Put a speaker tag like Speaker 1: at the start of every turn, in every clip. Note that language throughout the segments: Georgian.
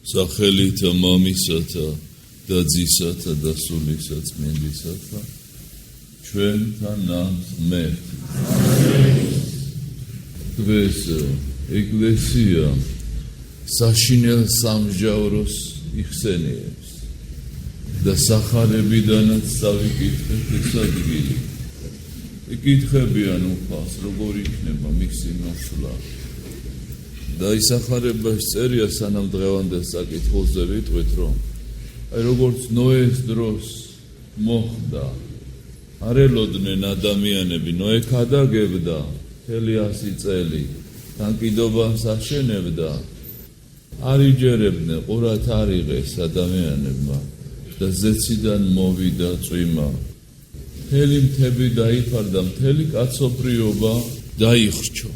Speaker 1: სახელითა მამისათა და ძისათა და სულისა წმინდისათა ჩვენთან ღმერთ. დღეს ეკლესია საშინელ სამსჯავროს იხსენიებს და სახარებიდანაც წავიკითხეთ ეს ადგილი. იკითხებიან უფალს, როგორ იქნება მისი მოსვლა. და ისახარებას წერია სანამ დღევანდელ საკითხულზე ვიტყვით, რომ აი როგორც ნოეს დროს მოხდა, არ ელოდნენ ადამიანები, ნოე ქადაგებდა 100 წელი, თანკიდობას აშენებდა, არ იჯერებდნენ, ყურად არ იღეს ადამიანებმა და ზეციდან მოვიდა წვიმა. მთელი მთები დაიფარდა, მთელი კაცობრიობა დაიხრჩო.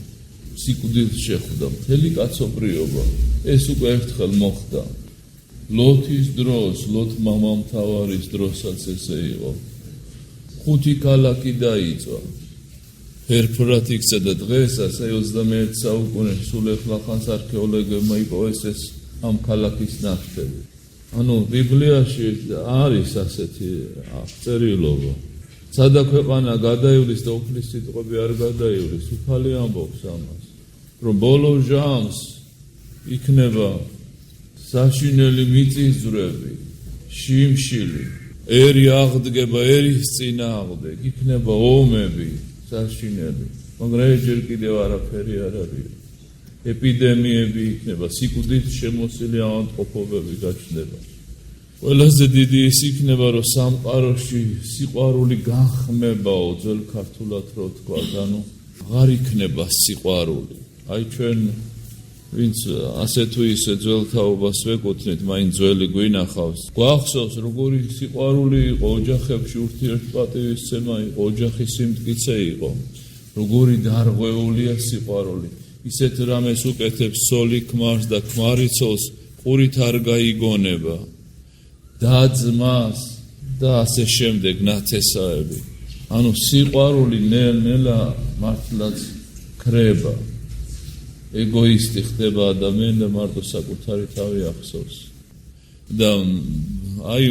Speaker 1: სიკვდილს შეხვდა მთელი კაცობრიობა. ეს უკვე ერთხელ მოხდა. ლოთის დროს, ლოთ მამამთავარის დროსაც ესე იყო. 5 ქალაქი დაიწვა. ფერფრად იქცა და დღეს ასე 21 საუკუნეში სულ ეხლახანს არქეოლოგებმა იპოვეს ეს ამ ქალაქის ნაშთები. ანუ ბიბლიაში არის ასეთი აღწერილობა. სადა ქვეყანა გადაივლის და უფლის სიტყვები არ გადაივლის, უფალი ამბობს ამას, რომ ბოლო ჟამს იქნება საშინელი მიწისძვრები, შიმშილი, ერი აღდგება ერის წინააღმდეგ, იქნება ომები საშინელი, მაგრამ ჯერ კიდევ არაფერი არ არის. ეპიდემიები იქნება, სიკვდილით შემოსილი ავადმყოფობები გაჩნდება. ყველაზე დიდი ის იქნება, რომ სამყაროში სიყვარული განხმებაო, ძველ ქართულად რო თქვა, ანუ აღარ იქნება სიყვარული. აი ჩვენ ვინც ასე თუ ისე ძველ თაობას ვეკუთვნით, მაინც ძველი გვინახავს. გვახსოვს, როგორი სიყვარული იყო ოჯახებში, ურთიერთპატივისცემა იყო, ოჯახის სიმტკიცე იყო, როგორი დარღვეულია სიყვარული. ისეთ რამეს უკეთებს ცოლი ქმარს და ქმარი ცოლს, ყურით არ გაიგონება. და ძმას და ასე შემდეგ ნათესაები. ანუ სიყვარული ნელ-ნელა მართლაც ქრება. ეგოისტი ხდება ადამიანი და მარტო საკუთარი თავი ახსოვს. და აი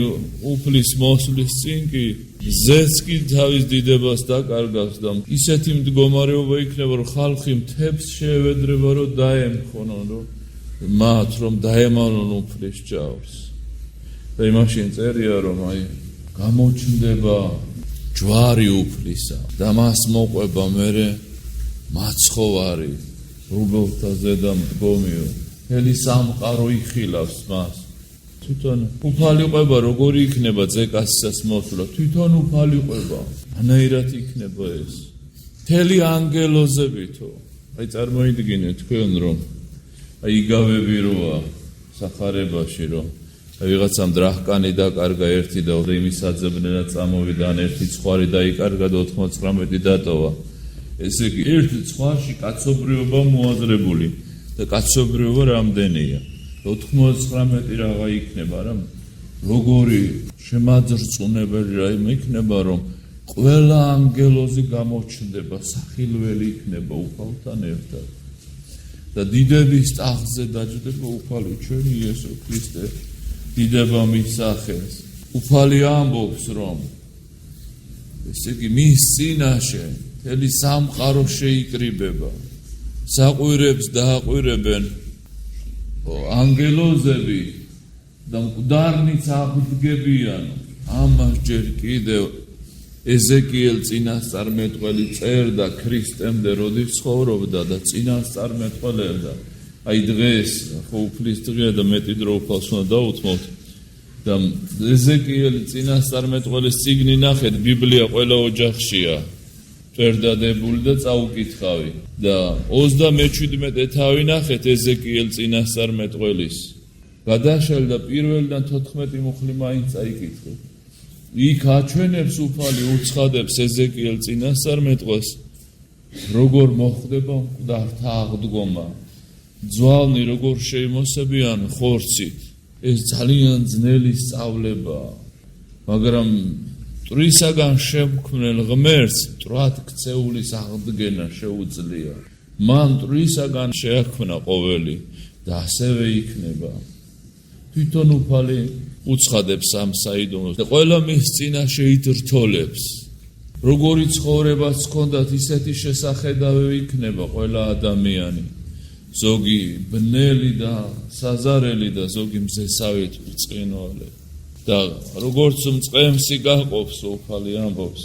Speaker 1: უფლის მოსვლის წინ კი ზეც კი თავის დიდებას დაკარგავს და ისეთი მდგომარეობა იქნება, რომ ხალხი მთებს შეევედრება, რომ დაემხონონ, რომ მათ რომ დაემალონ უფლის ჯავს. და იმაშინ წერია, რომ აი გამოჩნდება ჯვარი უფლისა და მას მოყვება მერე მაცხოვარი რუბელთა ზედა მდგომიო. მთელი სამყარო იხილავს მას. თვითონ უფალი ყვება, როგორი იქნება ძეკასისას მოსვლა, თვითონ უფალი ყვება. ანაირად იქნება ეს. მთელი ანგელოზებითო. აი წარმოიდგინეთ თქვენ, რომ აი იგავები როა სახარებაში, რომ ვიღაცამ დრახკანი დაკარგა ერთი და იმის აძებნელა წამოვიდა, ან ერთი ცხვარი დაიკარგა და 99 დატოვა. ესე იგი, ერთ ცხვარში კაცობრიობა მოაზრებული და კაცობრიობა რამდენია? 99 რაღა იქნება, რა როგორი შემაძრწუნებელი რაიმე იქნება, რომ ყველა ანგელოზი გამოჩნდება, სახილველი იქნება უფალთან ერთად. და დიდების ტახტზე დაჯდება უფალი ჩვენი იესო ქრისტე. დიდება მისახეს. უფალი ამბობს, რომ ესე იგი მის წინაშე მთელი სამყარო შეიკრიბება. საყვირებს დააყვირებენ ანგელოზები და მკვდარნიც აღდგებიან. ამას ჯერ კიდევ ეზეკიელ წინასწარმეტყველი წერდა ქრისტემდე როდის ცხოვრობდა და წინასწარმეტყველებდა. აი დღეს ხო უფლის დღეა და მეტი დრო უფალს უნდა დაუთმოთ და ეზეკიელი წინასწარმეტყველის წიგნი ნახეთ, ბიბლია ყველა ოჯახშია წერდადებული და წაუკითხავი და 37 თავი ნახეთ ეზეკიელ წინასწარმეტყველის. გადაშალდა პირველიდან 14 მუხლი მაინც წაიკითხეთ. იქ აჩვენებს უფალი, უცხადებს ეზეკიელ წინასწარმეტყველს, როგორ მოხდება მკვდართა აღდგომა. ძვალნი როგორ შეიმოსებიან ხორცით. ეს ძალიან ძნელი სწავლებაა. მაგრამ მტრისაგან შემქმნელ ღმერთს მტრად ქცეულის აღდგენა შეუძლია. მან მტრისაგან შეაქმნა ყოველი და ასევე იქნება. თვითონ უფალი უცხადებს ამ საიდუმლოს და ყველა მის წინაშე იდრთოლებს. Როგორი ცხოვრებაც ჰქონდათ, ისეთი შესახედავი იქნება ყველა ადამიანი. ზოგი ბნელი და საზარელი და ზოგი მზესავით ბრწყინვალე. და როგორც მწყემსი გაყოფს უფალი ამბობს,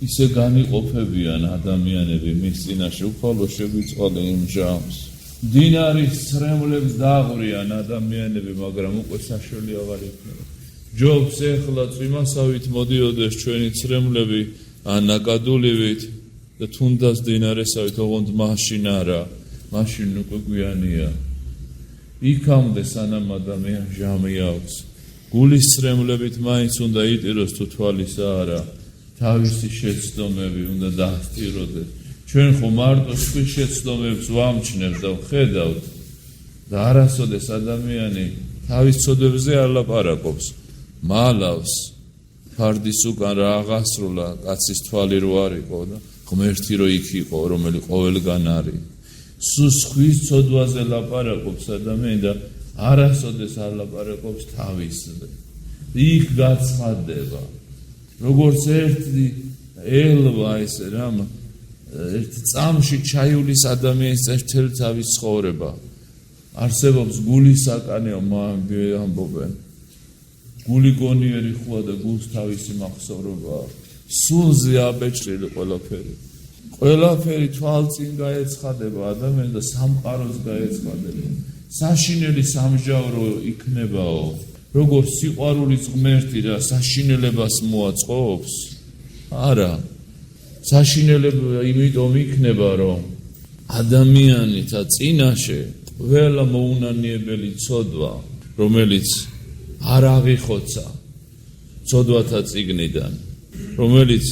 Speaker 1: ისე განიყოფებიან ადამიანები მის წინაშე, უფალო შეგვიწყალე იმ ჟამს. დინარის ცრემლებს დააღვრიან ადამიანები, მაგრამ უკვე საშუალო აღარ იქნება. ჯობს ეხლა წვიმასავით მოდიოდეს ჩვენი ცრემლები ან ნაკადულივით და თუნდაც დინარესავით, ოღონდ მაშინ არა, მაშინ უკვე გვიანია. იქამდე სანამ ადამიანს ჟამი აქვს, გულის ცრემლებით მაინც უნდა იტიროს თუ თვალისა არა, თავისი შეცდომები უნდა დაასტიროდეს. ჩვენ ხო მარტო სხვის შეცდომებს ვამჩნევთ და ვხედავთ და არასოდეს ადამიანი თავის ცოდვებზე არ ლაპარაკობს, მალავს ფარდის უკან რა აღასრულა, კაცის თვალი რო არ იყო და ღმერთი რო იქ იყო, რომელიც ყოველგან არის. სულ სხვის ცოდვაზე ლაპარაკობს ადამიანი და არასოდეს არ ლაპარაკობს თავისზე. იქ გაცხადდება. როგორც ერთი ელვა ესე რამ ერთ წამში ჩაიulis ადამიანის წერთელი თავის ცხოვრება. არსებობს გულისაკანეო ამბობენ. გული გონიერი ხუა და გულს თავისი მახსოვრობა. სულზე აბეჭრილი ყველაფერი. ყველაფერი თვალწინ გაეცხადება ადამიანს და სამყაროს გაეცხადება. საშინელი სამჟავრო იქნებაო. როგორ სიყვარულის ღმერთი რა საშინელებას მოაწყობს? არა. საშინელება იმიტომ იქნება, რომ ადამიანთა წინაშე ყველა მოუნანიებელი ცოდვა, რომელიც არ აღიხოცა ცოდვათა წიგნიდან, რომელიც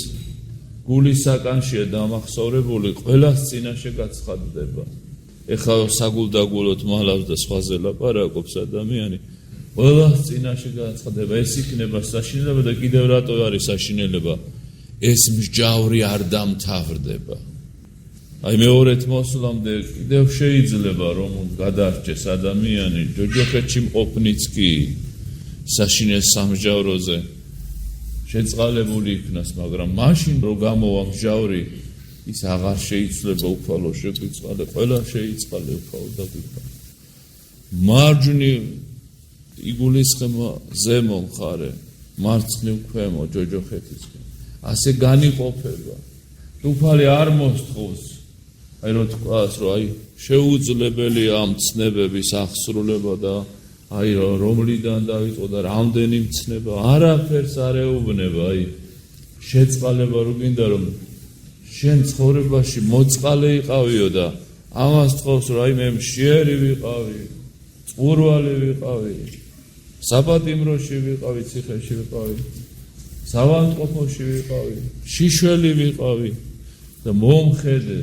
Speaker 1: გულისაკანშია დამახსოვრებული, ყველას წინაშე გაცხადდება. ეხლა საგულდაგულოდ მალავს და სხვაზე ლაპარაკობს ადამიანი, ყველას წინაშე გაცხადდება. ეს იქნება საშინელება და კიდევ რატო არის საშინელება? ეს მსჯავრი არ დამთავრდება. აი მეორეთ მოსვლამდე კიდევ შეიძლება რომ გადარჩეს ადამიანი ჯოჯოხეთში მყოფნიც კი საშინელ სამსჯავროზე შეწყალებული იქნას, მაგრამ მაშინ რო გამოვა მსჯავრი, ის აღარ შეიცვლება უფალო შეგვიწყალე, ყველა შეიწყალე უფალო და გვიწყალე. მარჯვნი იგულისხმო ზემო მხარე, მარცხნივ ქვემო ჯოჯოხეთისკენ. ასე განიყოფება. უფალი არ მოსთხოვს, აი რო თქვას, რომ აი შეუძლებელია ამ ცნებების აღსრულება და აი რომლიდან დავიწყო და რამდენი მცნება, არაფერს არ ეუბნება, აი შეწყალება რო გინდა რომ შენ ცხოვრებაში მოწყალე იყავიო და ამას თხოვს, რომ აი მე მშიერი ვიყავი, წყურვალი ვიყავი, საპატიმროში ვიყავი, ციხეში ვიყავი, სავანტყოფოში ვიყავი, შიშველი ვიყავი და მომხედე,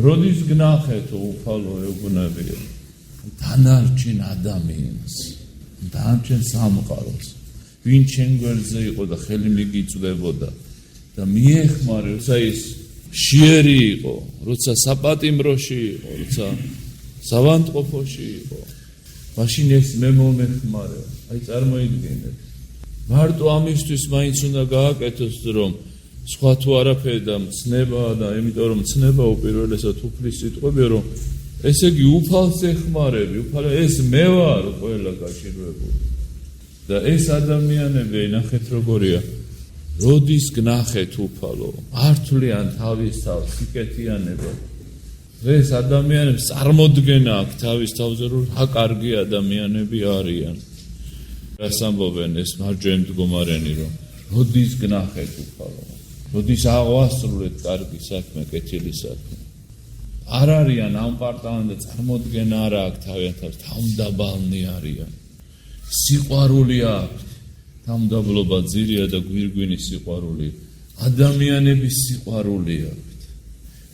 Speaker 1: როდის გნახეთო უფალო ეუბნებია დანარჩენ ადამიანს, დანარჩენ სამყაროს, ვინ ჩემ გვერდზე იყო და ხელი მიგიწვდებოდა და მიეხმარე, როცა ის შიერი იყო, როცა საპატიმროში იყო, როცა სავანტყოფოში იყო, მაშინ ეს მე მომეხმარე. აი წარმოიდგინეთ, მარტო ამისთვის მაინც უნდა გააკეთოს, რომ სხვა თუ არაფერი და მცნებაა და იმიტომ რომ მცნება უპირველესად უფლის სიტყვებია, რომ ესე იგი უფალს ეხმარები, უფალო ეს მე ვარ ყველა გაჭირვებული. და ეს ადამიანები ნახეთ როგორია, როდის გნახეთ უფალო, ართვლიან თავის თავს სიკეთიანება. დღეს ადამიანებს წარმოდგენა აქვს თავის თავზე, რომ რა კარგი ადამიანები არიან. რას ამბობენ ეს მარჯვენა მდგომარენი, რომ როდის გნახეთ უფალო, როდის აღვასრულეთ კარგი საქმე, კეთილი საქმე. არ არიან ამ პარტავენ და წარმოდგენა არ აქვს თავიანთავს, თავმდაბალნი არიან. სიყვარული აქვს, თავმდაბლობა ძირია და გვირგვინი სიყვარული. ადამიანების სიყვარული აქვს.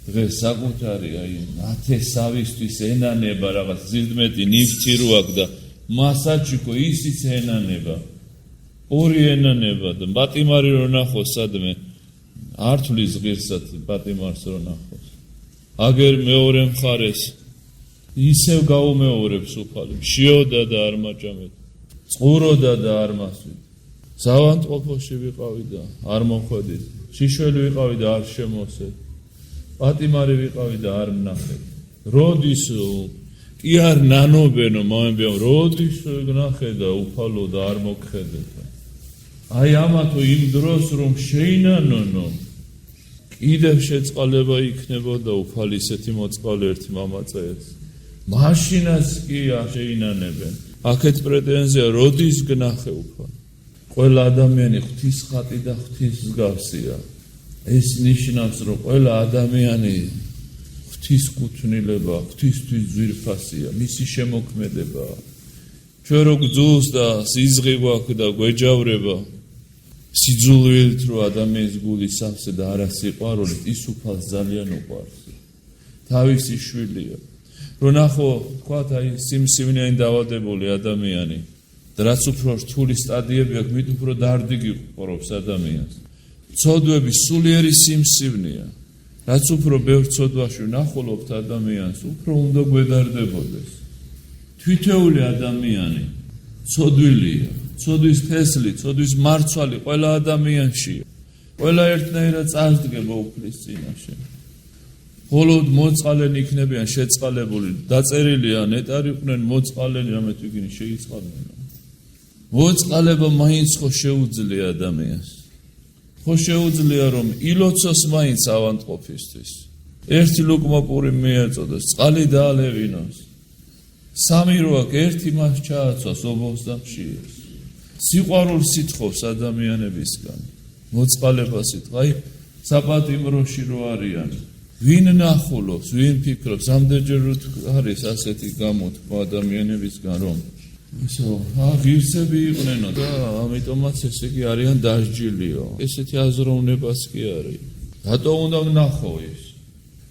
Speaker 1: დღეს საკუთარი აი ათესავისთვის ენანება რაღაც ზირდმეტი ნივთი რო აქვს და მასაჩიკო ისიც ენანება. ორი ენანება და პატიმარი რო ნახოს სადმე ართვლის ღირსად პატიმარს რო ნახოს. აგერ მეორე მხარეს ისევ გაუმეორებს უფალი, შიოდა და არ მაჭამეთ, წყუროდა და არ მასვით. ზავანტყოფოში ვიყავი და არ მოხვედით, შიშველი ვიყავი და არ შემოსეთ, პატიმარი ვიყავი და არ ვნახეთ. როდის კი არ ნანობენო მომებიო, როდის ვნახე და უფალო და არ მოგხედეთ. აი ამათო იმ დროს რომ შეინანონო, კიდევ შეწყალება იქნებოდა უფალი ისეთი მოწყალე ერთი მამაწეს. მაშინაც კი შეინანებენ. აქეთ პრეტენზია, როდის გნახე უფალი. ყველა ადამიანი ღვთის ხატი და ღვთის მსგავსია. ეს ნიშნავს, რომ ყველა ადამიანი ღვთის კუთვნილება, ღვთისთვის ძვირფასია, მისი შემოქმედება. ჩვენ რო გძულს და სიზღი გვაქვს და გვეჯავრება, სიძულვილით რო ადამიანის გული სავსე და არა სიყვარულით, ის უფალს ძალიან უყვარს. თავისი შვილია. რო ნახო, თქვათ, აი სიმსივნიანი დაავადებული ადამიანი, და რაც უფრო რთული სტადიები აქვს, მით უფრო დარდიგი ყურობს ადამიანს. ცოდვები სულიერი სიმსივნეა. რაც უფრო ბევრ ცოდვაში ვნახულობთ ადამიანს, უფრო უნდა გვედარდებოდეს. თვითეული ადამიანი ცოდვილია, ცოდვის თესლი, ცოდვის მარცვალი ყველა ადამიანშია. ყველა ერთნაირად წარსდგება უფლის წინაშე. მხოლოდ მოწყალენი იქნებიან შეწყალებული, დაწერილია ნეტარიყვნენ მოწყალენი, რამეთ ვიგინი შეიწყალნენ. მოწყალება მაინც ხო შეუძლია ადამიანს. ხო შეუძლია რომ ილოცოს მაინც ავანტყოფისთვის. ერთი ლუკმა პური მიეწოდეს, წყალი დაალევინოს. სამი რო აქ ერთი მას ჩააცვას ობოლს და მშიერს. სიყვარულს ითხოვს ადამიანებისგან. მოწყალებას ითხოვს, აი საპატიმროში რო არიან. ვინ ნახულობს, ვინ ფიქრობს, ამდენჯერ არის ასეთი გამოთქვა ადამიანებისგან, რომ ისო, ღირსები იყვნენო და ამიტომაც ესე იგი არიან დასჯილიო. ესეთი აზროვნებას კი არის. რატო უნდა ვნახო ის?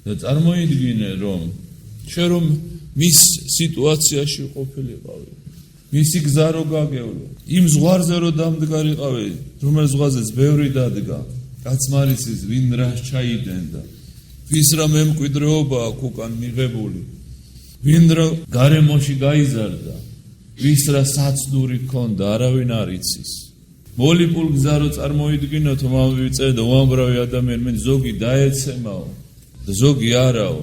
Speaker 1: და წარმოიდგინე, რომ შენ რომ მის სიტუაციაში ყოფილიყავი, მისი გზა რო გაგევლო, იმ ზღვარზე რო დამდგარიყავი, რომელ ზღვაზეც ბევრი დადგა, კაცმარიცის ვინ რას ჩაიდენდა, ვის რა მემკვიდრეობა აქვს უკან მიღებული, ვინ რა გარემოში გაიზარდა, ვის რა საცდური ქონდა, არავინ არ იცის. მოლიპულ გზა რო წარმოიდგინოთ, მომავიწე და უამრავი ადამიანი, მე ზოგი დაეცემაო და ზოგი არაო.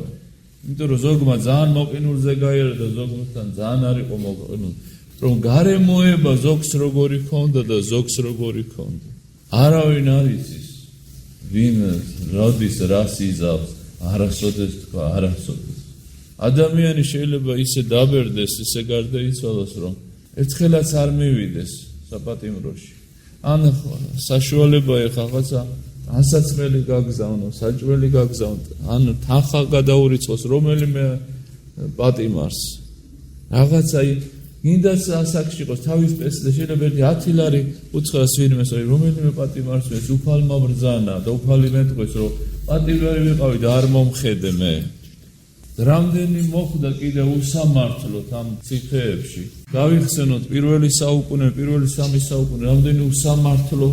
Speaker 1: იმიტომ რომ ზოგმა ძალიან მოყინულზე გაიარა და ზოგმთან ძალიან არ იყო მოყინული. რომ გარემოება ზოგს როგორი ქონდა და ზოგს როგორი ქონდა. არავინ არ იცის. ვინ როდის რას იზავს, არასოდეს თქვა, არასოდეს. ადამიანი შეიძლება ისე დაბერდეს, ისე გარდაიცვალოს, რომ ერთხელაც არ მივიდეს საპატიმროში. ან საშუალება ეხა რაღაცა ასაცმელი გაგზავნო, საჭმელი გაგზავნო, ან თანხა გადაურიცხოს რომელიმე პატიმარს. რაღაცა ინდაც ასაკში იყოს თავის პესზე შეიძლება 10 ლარი უცხოს ვინმეს, რომელიმე პატიმარს ეს უფალმა ბრძანა და უფალი მეტყვის, რომ პატიმარი ვიყავი და არ მომხედე მე. რამდენი მოხდა კიდე უსამართლოდ ამ ციხეებში. გავიხსენოთ პირველი საუკუნე, პირველი 3 საუკუნე, რამდენი უსამართლო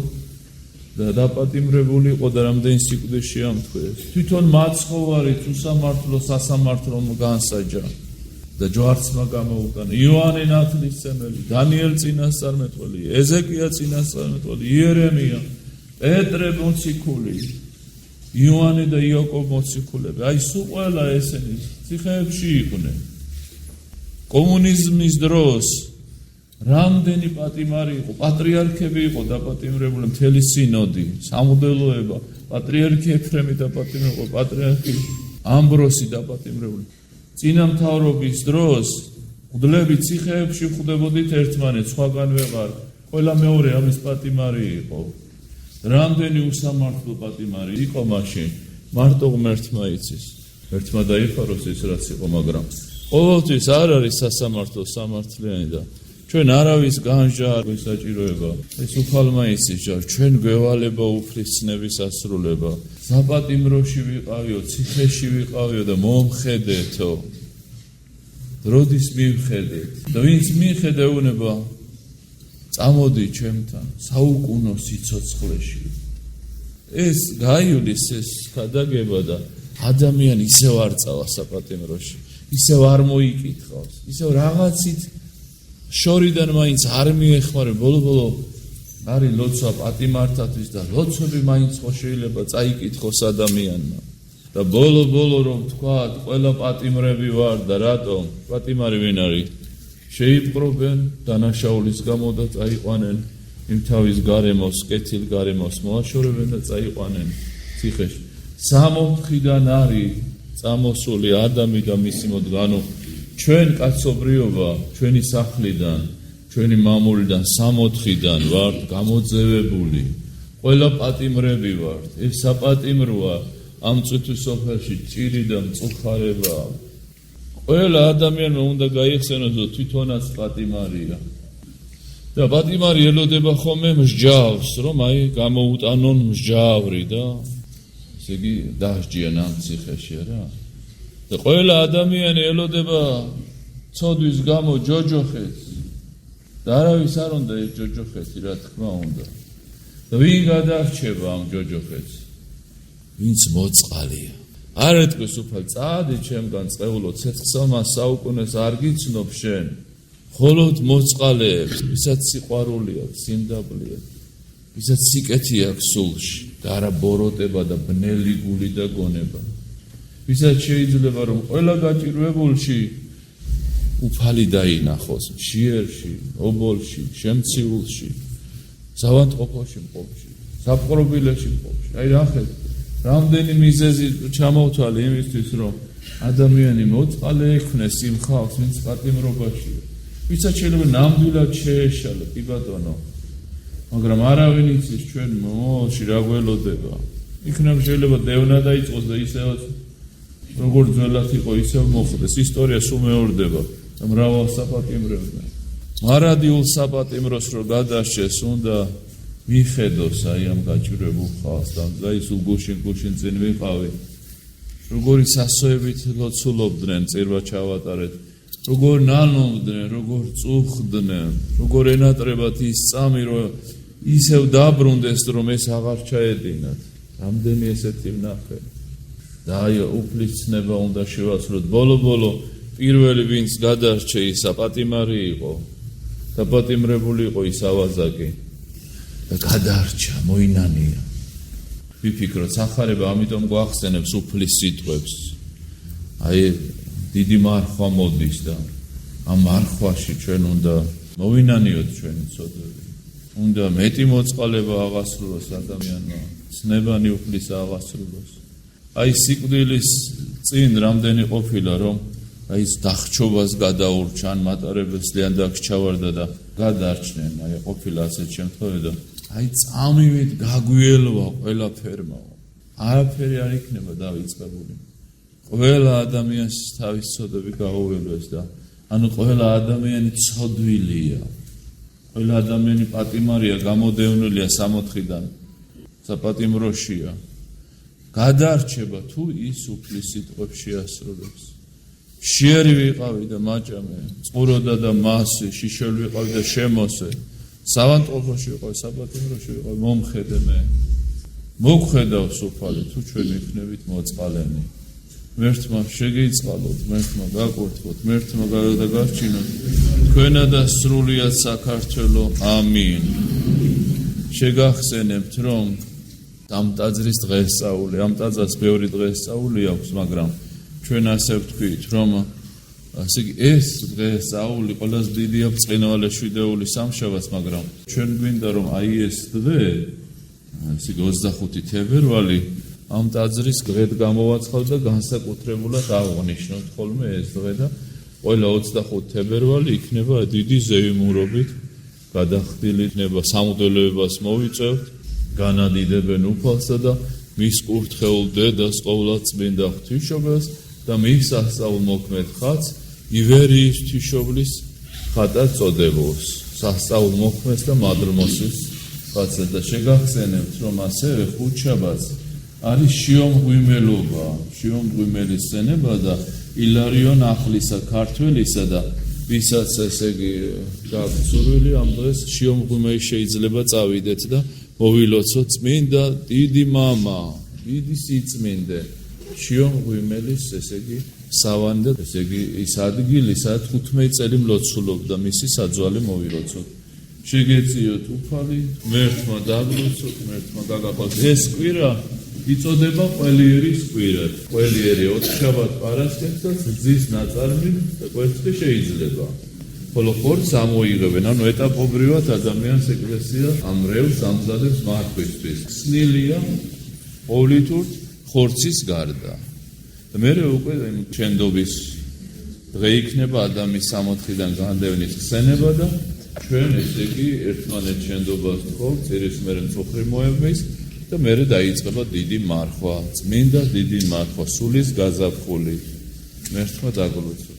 Speaker 1: და დაპატიმრებული იყო და რამდენი სიკვდილი შეამთხვეს. თვითონ მაცხოვარით უსამართლო სასამართლომ განსაჯა და ჯვარცმა გამოუტანა. იოანე ნათლისმცემელი, დანიელ წინასწარმეტყველი, ეზეკია წინასწარმეტყველი, იერემია, პეტრე მოციქული, იოანე და იაკობ მოციქულები. აი სულ ყველა ესენი ციხეებში იყვნენ. კომუნიზმის დროს რამდენი პატიმარი იყო, პატრიარქები იყო დაპატიმრებული, მთელი სინოდი, სამუდელოება, პატრიარქი ეფრემი დაპატიმრებული, პატრიარქი ამბროსი დაპატიმრებული. წინამთავრობის დროს მღვდლები ციხეებში ხვდებოდით ერთმანეთს, სხვაგან ვეღარ. ყველა მეორე ამის პატიმარი იყო. რამდენი უსამართლო პატიმარი იყო მაშინ, მარტო ღმერთმა იცის. ღმერთმა დაიფაროს ის რაც იყო, მაგრამ ყოველთვის არ არის სასამართლო სამართლიანი და ჩვენ არავის განჯა არ გვესაჭიროება. ეს უფალმა იცის, ჩვენ გვევალება უფლის ცნების ასრულება. საპატიმროში ვიყავიო, ციხეში ვიყავიო და მომხედეთო. როდის მივხედეთ? და ვინც მიხედა უნება წამოდი ჩემთან საუკუნო სიცოცხლეში. ეს გაივლის ეს გადაგება და ადამიანი ისევ არ წავა საპატიმროში. ისევ არ მოიკითხავს, ისევ რაღაცით შორიდან მაინც არ მიეხმარე, ბოლო-ბოლო არის ლოცვა პატიმართათვის და ლოცვები მაინც ხო შეიძლება წაიკითხოს ადამიანმა. და ბოლო-ბოლო რომ თქვა, ყველა პატიმრები ვარ და რატომ? პატიმარი ვინ არის? შეიპყრობენ დანაშაულის გამო და წაიყვანენ იმ თავის გარემოს, კეთილ გარემოს მოაშორებენ და წაიყვანენ ციხეში. 60-დან არის წამოსული ადამი და მისი მოდგანო ჩვენ კაცობრიობა, ჩვენი სახლიდან, ჩვენი მამულიდან 60-დან ვართ გამოძევებული. ყველა პატიმრები ვართ. ეს საპატიმროა ამ წუთის სოფელში ჭირი და მწუხარება. ყველა ადამიანმა უნდა გაიხსენოს, რომ თვითონაც პატიმარია. და პატიმარი ელოდება ხოლმე მსჯავრს, რომ აი გამოუტანონ მსჯავრი და ესე იგი დასჯიან ამ ციხეში რა. და ყველა ადამიანი ელოდება ცოდვის გამო ჯოჯოხეთს. და არავის არ უნდა ეს ჯოჯოხეთი, რა თქმა უნდა. და ვინ გადარჩება ამ ჯოჯოხეთს? ვინც მოწყალია. არ ეთქვის უფალ წადი ჩემგან წეულო ცეცხლსა საუკუნეს არ გიცნობ შენ. მხოლოდ მოწყალეებს, ვისაც სიყვარული აქვს, სიმდაბლე აქვს, ვისაც სიკეთი აქვს სულში და არა ბოროტება და ბნელი გული და გონება. ვისაც შეიძლება რომ ყველა გაჭირვებულში უფალი დაინახოს, შიერში, ობოლში, შემციულში, ზავანტყოფოში მყოფში, საპყრობილეში მყოფში. აი ნახეთ, რამდენი მიზეზი ჩამოვთვალე იმისთვის, რომ ადამიანი მოწყალე ექნეს იმ ხალხს, ვინც პატიმრობაშია. ვისაც შეიძლება ნამდვილად შეეშალა, კი ბატონო, მაგრამ არავინ იცის ჩვენ მომავალში რა გველოდება. იქნებ შეიძლება დევნა დაიწყოს და ისევაც როგორც ძველად იყო, ისევ მოხდეს. ისტორია სულ მეორდება და მრავალ საპატიმროებთან. მარადიულ საპატიმროს რო გადარჩეს, უნდა მიხედოს აი ამ გაჭირებულ ხალხს და ის უგუშინ წინ ვიყავი. როგორი სასოებით ლოცულობდნენ, წირვა ჩავატარეთ. როგორ ნანობდნენ, როგორ წუხდნენ, როგორ ენატრებათ ის წამი, რომ ისევ დაბრუნდეს, რომ ეს აღარ ჩაედინათ. რამდენი ესეთი ვნახე. და აი უფლის ცნება უნდა შევასრულოთ. ბოლო-ბოლო პირველი ვინც გადარჩე ის საპატიმარი იყო. საპატიმრებული იყო ის ავაზაკი. და გადარჩა, მოინანია. ვიფიქროთ, სახარება ამიტომ გვახსენებს უფლის სიტყვებს. აი დიდი მარხვა მოდის და ამ მარხვაში ჩვენ უნდა მოვინანიოთ ჩვენი ცოდვები. უნდა მეტი მოწყალება აღასრულოს ადამიანმა, ცნებანი უფლის აღასრულოს. აი სიკვდილის წინ რამდენი ყოფილა, რომ აი ეს დახჩობას გადაურჩან, მატარებელს ლიან დაგჩავარდა და გადარჩნენ, აი ყოფილა ასეთ შემთხვევაში და აი წამივით გაგვიელვა ყველაფერმა. არაფერი არ იქნება დავიწყებული. ყველა ადამიანს თავის ცოდვები გაუველოს და ანუ ყველა ადამიანი ცოდვილია. ყველა ადამიანი პატიმარია, გამოდევნილია 60-დან. საპატიმროშია. გადარჩება თუ ის უფლის სიტყვებს შეასრულებს. შიერი ვიყავი და მაჭამე, წყუროდა და მასე, შიშელი ვიყავი და შემოსე. სავანტყოფოში ვიყავი, საპატიმროში ვიყავი, მომხედე მე. მოგხედავს უფალი, თუ ჩვენ ვიქნებით მოწყალენი. მერთმა შეგეიწყალოთ, მერთმა გაკურთხოთ, მერთმა გადაგარჩინოთ. თქვენა და სრულიად საქართველო, ამინ. შეგახსენებთ, რომ ამ ტაძრის დღესწაული, ამ ტაძარს ბევრი დღესწაული აქვს, მაგრამ ჩვენ ასე ვთქვით, რომ ასე ეს დღესწაული ყველაზე დიდია ბრწყინვალე შვიდეული სამშაბათს, მაგრამ ჩვენ გვინდა რომ აი ეს დღე, ასე 25 თებერვალი ამ ტაძრის დღედ გამოვაცხადოთ და განსაკუთრებულად აღნიშნოთ ხოლმე ეს დღე და ყველა 25 თებერვალი იქნება დიდი ზეიმურობით გადახდილი, იქნება სამღვდელოებას მოვიწევთ, განადიდებენ უფალსა და მის კურთხეულ დედას ყოვლადწმინდა ღვთისმშობელს და მის სასწაულმოქმედ ხატს ივერიის ღვთისმშობლის ხატად წოდებულს, სასწაულმოქმედს და მადლმოსის ხატს და შეგახსენებთ, რომ ასევე ხუთშაბათს არის შიომღვიმელობა, შიომღვიმელის სცენება და ილარიონ ახლისა ქართველისა და ვისაც ესე იგი გაგცურვილი ამ დღეს შიომღვიმეში შეიძლება წავიდეთ და მოვილოცოთ წმინდა დიდი მამა, დიდი სიწმინდე შიომღვიმელის ესე იგი სავანი და ესე იგი ის ადგილი, სადაც 15 წელი მლოცულობდა მისი საძვალე მოვილოცოთ. შეგეციოთ უფალი, ღმერთმა დაგლოცოთ, ღმერთმა გაგახოთ. ეს კვირა იწოდება ყველიერის კვირად. ყველიერი ოთხშაბათ პარასკევს და გზის ნაწარმი და კვერცხი შეიძლება. ხოლო ხორცს ამოიღებენ, ანუ ეტაპობრივად ადამიანს ეკლესია ამრევს, ამზადებს მართვისთვის. ხსნილია ყოვლითურთ ხორცის გარდა. და მერე უკვე ჩვენდობის დღე იქნება ადამიანის 60-დან განდევნის ხსენება და ჩვენ ესე იგი ერთმანეთს შენდობას ვთხოვთ, წერის მერე მწუხრი მოევმის და მერე დაიწყება დიდი მარხვა, წმინდა დიდი მარხვა, სულის გაზაფხული. ღმერთმა დაგლოცოთ.